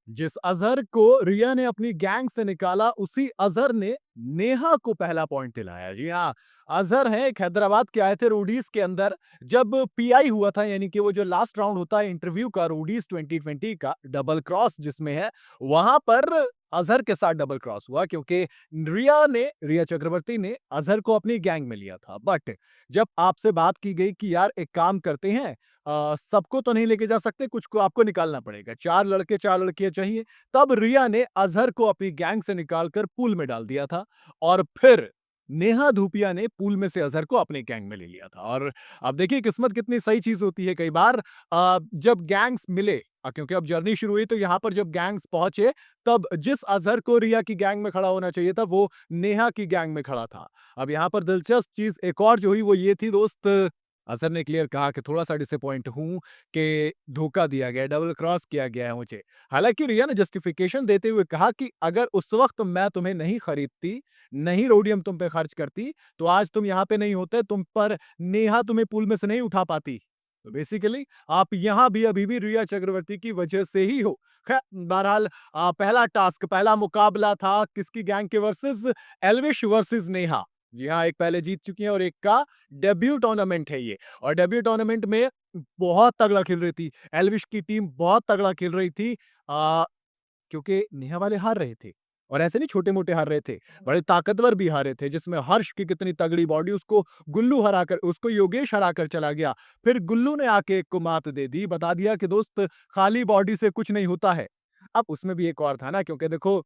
जिस अजहर को रिया ने अपनी गैंग से निकाला, उसी अजहर ने नेहा को पहला पॉइंट दिलाया। जी हाँ, अजहर हैं, एक हैदराबाद के आए थे रोडीज के अंदर। जब पीआई हुआ था, यानी कि वो जो लास्ट राउंड होता है इंटरव्यू का रोडीज 2020 का, डबल क्रॉस जिसमें है, वहां पर अजहर के साथ डबल क्रॉस हुआ, क्योंकि रिया चक्रवर्ती ने अजहर को अपनी गैंग में लिया था। बट जब आपसे बात की गई कि यार एक काम करते हैं, सबको तो नहीं लेके जा सकते, कुछ को आपको निकालना पड़ेगा, 4 लड़के 4 लड़कियाँ चाहिए। तब रिया ने अज़हर को अपनी गैंग से निकालकर पूल में डाल दिया था और फिर नेहा धूपिया ने पूल में से अज़हर को अपनी गैंग में ले लिया था। और अब देखिए किस्मत कितनी सही चीज़ होती है कई बार। जब गैंग्स मिले, क्योंकि अब जर्नी शुरू हुई, तो यहाँ पर जब गैंग्स पहुँचे, तब जिस अज़हर को रिया की गैंग में खड़ा होना चाहिए था, वो नेहा की गैंग में खड़ा था। अब यहाँ पर दिलचस्प चीज़ एक और जो हुई वो ये थी दोस्त, अज़हर ने क्लियर कहा कि थोड़ा-सा डिसअपॉइंट हूँ कि धोखा दिया गया है, डबल क्रॉस किया गया है मुझे। हालाँकि रिया ने जस्टिफिकेशन देते हुए कहा कि अगर उस वक़्त मैं तुम्हें नहीं खरीदती, नहीं रोडियम तुम पे खर्च करती, तो आज तुम यहाँ पे नहीं होते, तुम पर नेहा तुम्हें पूल में से नहीं उठा पाती। तो बेसिकली आप यहाँ भी अभी भी रिया चक्रवर्ती की वजह से ही हो। ख़ैर बहरहाल पहला टास्क, पहला मुकाबला था किसकी गैंग के वर्सेस एल्विश वर्सेस नेहा। जी हाँ, एक पहले जीत चुकी हैं और एक का डेब्यू टूर्नामेंट है ये। और डेब्यू टूर्नामेंट में बहुत तगड़ा खेल रही थी। एल्विश की टीम बहुत तगड़ा खेल रही थी, क्योंकि नेहा वाले हार रहे थे और ऐसे नहीं छोटे-मोटे हार रहे थे, बड़े ताकतवर भी हारे थे, जिसमें हर्ष की कितनी तगड़ी बॉडी, उसको योगेश हराकर चला गया। फिर गुल्लू ने आके एक को मात दे दी, बता दिया कि दोस्त खाली बॉडी से कुछ नहीं होता है। अब उसमें भी एक और था ना, क्योंकि देखो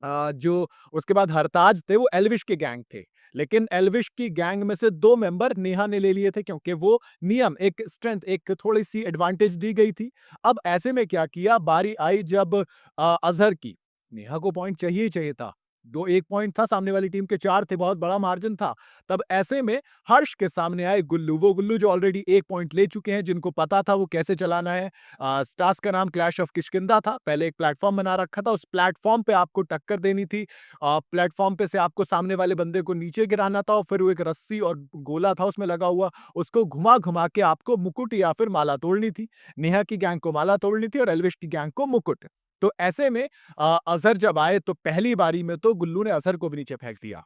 जो उसके बाद हरताज थे वो एल्विश के गैंग थे। लेकिन एल्विश की गैंग में से 2 मेंबर नेहा ने ले लिए थे, क्योंकि वो नियम एक स्ट्रेंथ, एक थोड़ी-सी एडवांटेज दी गई थी। अब ऐसे में क्या किया, बारी आई जब अज़हर की। नेहा को पॉइंट चाहिए ही चाहिए था। 2 1 पॉइंट था, सामने वाली टीम के 4 थे, बहुत बड़ा मार्जिन था। तब ऐसे में हर्ष के सामने आए गुल्लू, वो गुल्लू जो ऑलरेडी 1 पॉइंट ले चुके हैं, जिनको पता था वो कैसे चलाना है। इस टास्क का नाम क्लैश ऑफ किष्किंधा था। पहले एक प्लेटफ़ॉर्म बना रखा था, उस प्लेटफ़ॉर्म पे आपको टक्कर देनी थी। प्लेटफ़ॉर्म पे से आपको सामने वाले बंदे को नीचे गिराना था और फिर वो एक रस्सी और गोला था उसमें लगा हुआ, उसको घुमा-घुमा के आपको मुकुट या फिर माला तोड़नी थी। नेहा की गैंग को माला तोड़नी थी और एल्विश की गैंग को मुकुट। तो ऐसे में अज़हर जब आए तो पहली बारी में तो गुल्लू ने अज़हर को भी नीचे फेंक दिया।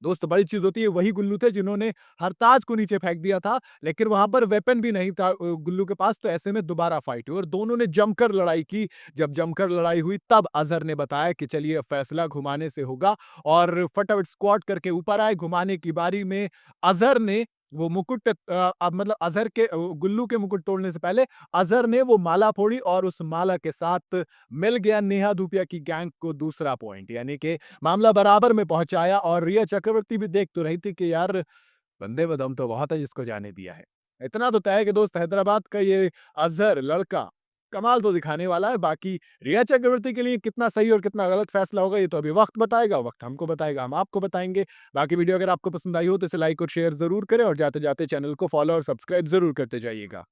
दोस्त बड़ी चीज़ होती है, वही गुल्लू थे जिन्होंने हरताज को नीचे फेंक दिया था, लेकिन वहाँ पर वेपन भी नहीं था गुल्लू के पास, तो ऐसे में दोबारा फाइट हुई और दोनों ने जमकर लड़ाई की। जब जमकर लड़ाई हुई तब अज़हर ने बताया कि चलिए फैसला घुमाने से होगा और फटाफट स्क्वाट करके ऊपर आए। घुमाने की बारी में अज़हर ने वो मुकुट, अब मतलब गुल्लू के मुकुट तोड़ने से पहले अज़हर ने वो माला फोड़ी और उस माला के साथ मिल गया नेहा धूपिया की गैंग को दूसरा पॉइंट, यानी कि मामला बराबर में पहुंचाया। और रिया चक्रवर्ती भी देख तो रही थी कि यार बंदे में दम तो बहुत है जिसको जाने दिया है। इतना तो तय है कि दोस्त हैदराबाद का ये अजहर लड़का कमाल तो दिखाने वाला है। बाकी रिया चक्रवर्ती के लिए कितना सही और कितना गलत फैसला होगा ये तो अभी वक्त बताएगा, वक्त हमको बताएगा, हम आपको बताएंगे। बाकी वीडियो अगर आपको पसंद आई हो तो इसे लाइक और शेयर जरूर करें और जाते जाते चैनल को फॉलो और सब्सक्राइब जरूर करते जाइएगा।